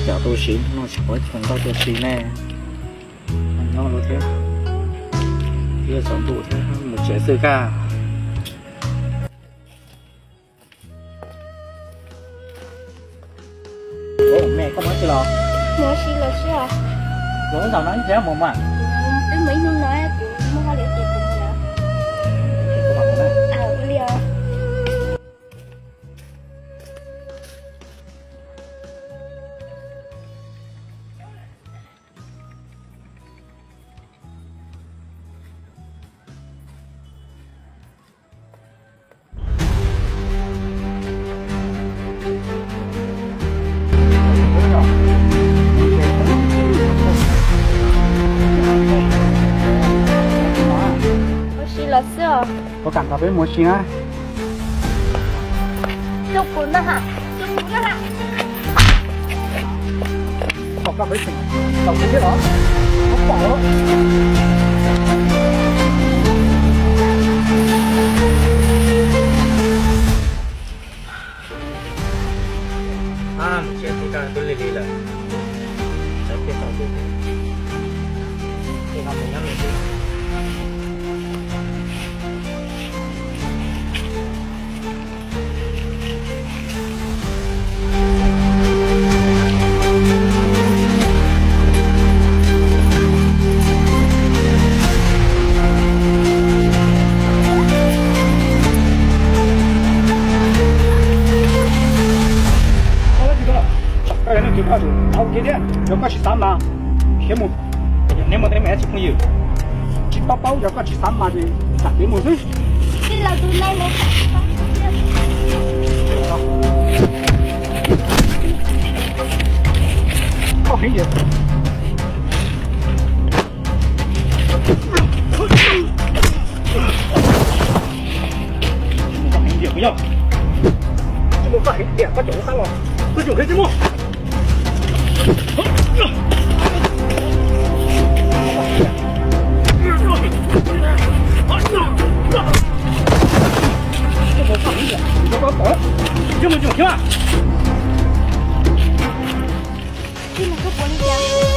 chợ tôi xí nó chỉ có chúng ta tôi xí nè nó nó thế kia sống đủ thế một trẻ sơ ca ủa mẹ có nói gì lo nói gì là sao rồi sao nói thế mà đến mấy hôm nói mua hoa liệt tiệc cùng nhá có bằng đấy liệt có cảm thấy một xí á chúc cuốn đó hả chúc cuốn đó hả có cảm thấy gì đâu biết đó nó bỏ à chuyện thì càng tôi lì là sẽ tiếp tục tôi thì học mình nhắm mình giờ có chỉ tám mà, khi một nếu mà em chỉ không nhiều, chỉ bao giờ có chỉ tám mà thì đặt đến một thứ. Cái là từ nay một có hình gì? Có hình gì không? Chỉ một cái hình gì có chỗ sao rồi? Tôi dùng cái gì mua? Cái là cái cuốn gì